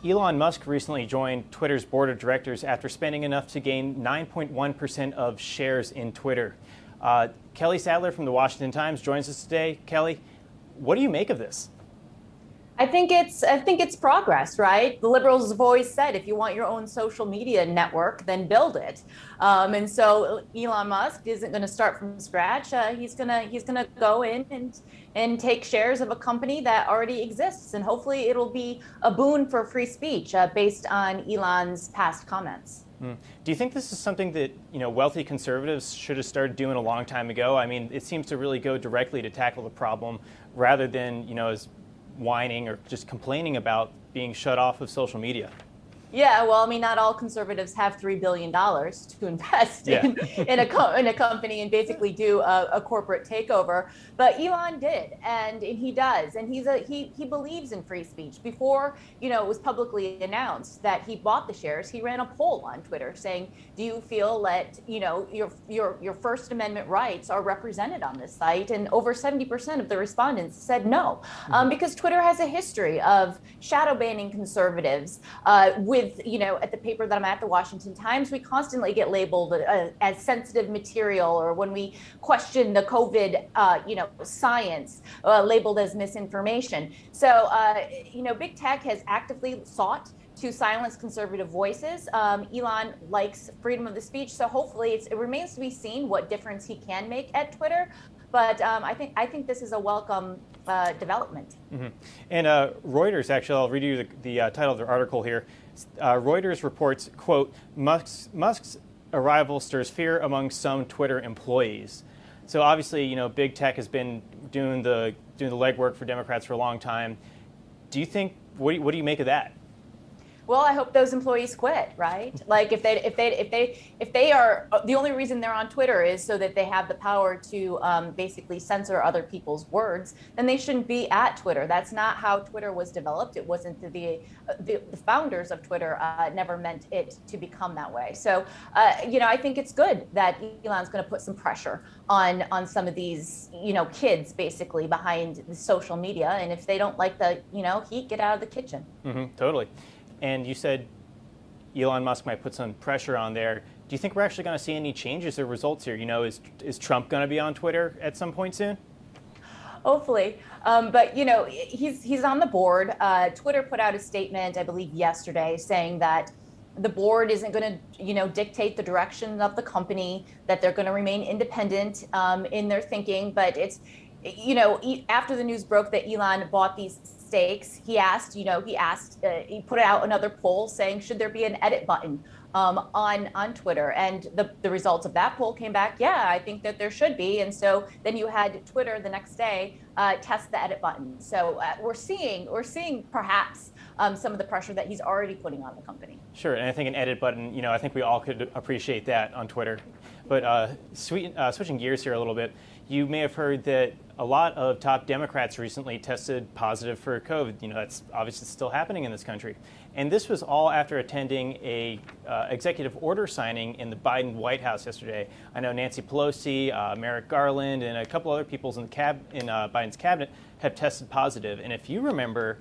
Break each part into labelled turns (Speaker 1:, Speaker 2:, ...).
Speaker 1: Elon Musk recently joined Twitter's board of directors after spending enough to gain 9.1% of shares in Twitter. Kelly Sadler from the Washington Times joins us today. Kelly, what do you make of this?
Speaker 2: I think it's progress, right? The liberals have always said, if you want your own social media network, then build it. And so Elon Musk isn't going to start from scratch. He's gonna go in and take shares of a company that already exists, and hopefully it'll be a boon for free speech based on Elon's past comments.
Speaker 1: Do you think this is something that wealthy conservatives should have started doing a long time ago? I mean, it seems to really go directly to tackle the problem rather than as whining or just complaining about being shut off of social media.
Speaker 2: Yeah, well, I mean, not all conservatives have $3 billion to invest in a company and basically do a corporate takeover. But Elon did, and he does, and he believes in free speech. Before it was publicly announced that he bought the shares, he ran a poll on Twitter saying, "Do you feel that your First Amendment rights are represented on this site?" And over 70% of the respondents said no, because Twitter has a history of shadow banning conservatives with at the paper that I'm at, the Washington Times, we constantly get labeled as sensitive material, or when we question the COVID, science, labeled as misinformation. So, big tech has actively sought to silence conservative voices. Elon likes freedom of the speech, so hopefully it remains to be seen what difference he can make at Twitter. But I think this is a welcome development.
Speaker 1: Mm-hmm. And Reuters, actually, I'll read you the title of their article here. Reuters reports, quote, Musk's arrival stirs fear among some Twitter employees. So obviously, big tech has been doing the legwork for Democrats for a long time. Do you think, what do you make of that?
Speaker 2: Well, I hope those employees quit, right? Like if they are, the only reason they're on Twitter is so that they have the power to basically censor other people's words, then they shouldn't be at Twitter. That's not how Twitter was developed. It wasn't the founders of Twitter never meant it to become that way. So, I think it's good that Elon's going to put some pressure on some of these, kids basically behind the social media. And if they don't like the, heat, get out of the kitchen.
Speaker 1: Mm-hmm, totally. And you said Elon Musk might put some pressure on there. Do you think we're actually going to see any changes or results here? Is Trump going to be on Twitter at some point soon?
Speaker 2: Hopefully. But, he's on the board. Twitter put out a statement, I believe, yesterday saying that the board isn't going to, dictate the direction of the company, that they're going to remain independent in their thinking. But it's, after the news broke that Elon bought these stakes, he put out another poll saying, should there be an edit button on Twitter? And the results of that poll came back, yeah, I think that there should be. And so then you had Twitter the next day test the edit button. So we're seeing perhaps some of the pressure that he's already putting on the company.
Speaker 1: Sure, and I think an edit button, I think we all could appreciate that on Twitter. But switching gears here a little bit, you may have heard that a lot of top Democrats recently tested positive for COVID. That's obviously still happening in this country. And this was all after attending a executive order signing in the Biden White House yesterday. I know Nancy Pelosi, Merrick Garland, and a couple other people in Biden's cabinet have tested positive. And if you remember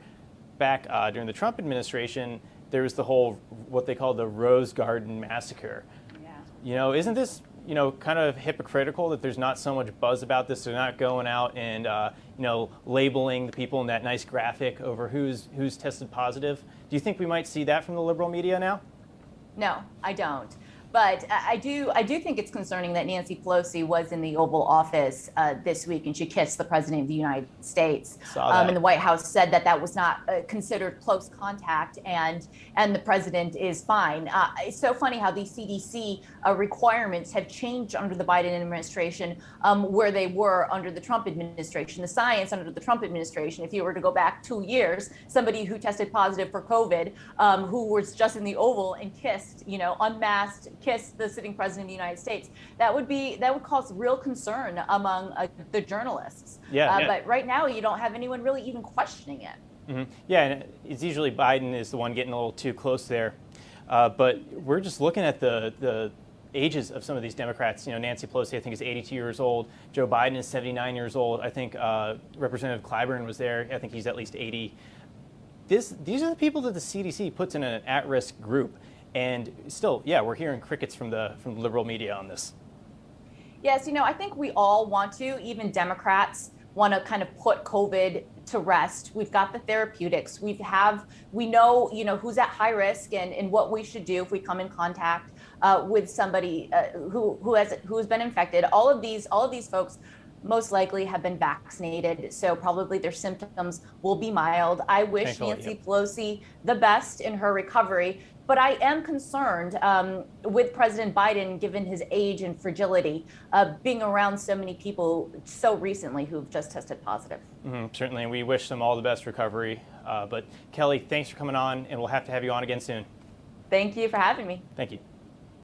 Speaker 1: back during the Trump administration, there was the whole, what they call the Rose Garden massacre. Yeah. Isn't this kind of hypocritical that there's not so much buzz about this? They're not going out and, labeling the people in that nice graphic over who's tested positive. Do you think we might see that from the liberal media now?
Speaker 2: No, I don't. But I do think it's concerning that Nancy Pelosi was in the Oval Office this week and she kissed the President of the United States. And the White House said that was not considered close contact, and the President is fine. It's so funny how these CDC requirements have changed under the Biden administration where they were under the Trump administration. The science under the Trump administration, if you were to go back 2 years, somebody who tested positive for COVID, who was just in the Oval and kissed, unmasked, kissed the sitting president of the United States, that would cause real concern among the journalists. Yeah. But right now, you don't have anyone really even questioning it.
Speaker 1: Mm-hmm. Yeah, and it's usually Biden is the one getting a little too close there. But we're just looking at the ages of some of these Democrats. Nancy Pelosi, I think, is 82 years old. Joe Biden is 79 years old. I think Representative Clyburn was there. I think he's at least 80. these are the people that the CDC puts in an at-risk group. And still, yeah, we're hearing crickets from the liberal media on this.
Speaker 2: Yes, I think we all want to, even Democrats want to kind of put COVID to rest. We've got the therapeutics. We know, who's at high risk and what we should do if we come in contact with somebody who has been infected. All of these folks most likely have been vaccinated, so probably their symptoms will be mild. I wish Nancy Pelosi the best in her recovery, but I am concerned with President Biden, given his age and fragility, being around so many people so recently who've just tested positive.
Speaker 1: Certainly, and we wish them all the best recovery. But Kelly, thanks for coming on, and we'll have to have you on again soon.
Speaker 2: Thank you for having me.
Speaker 1: Thank you.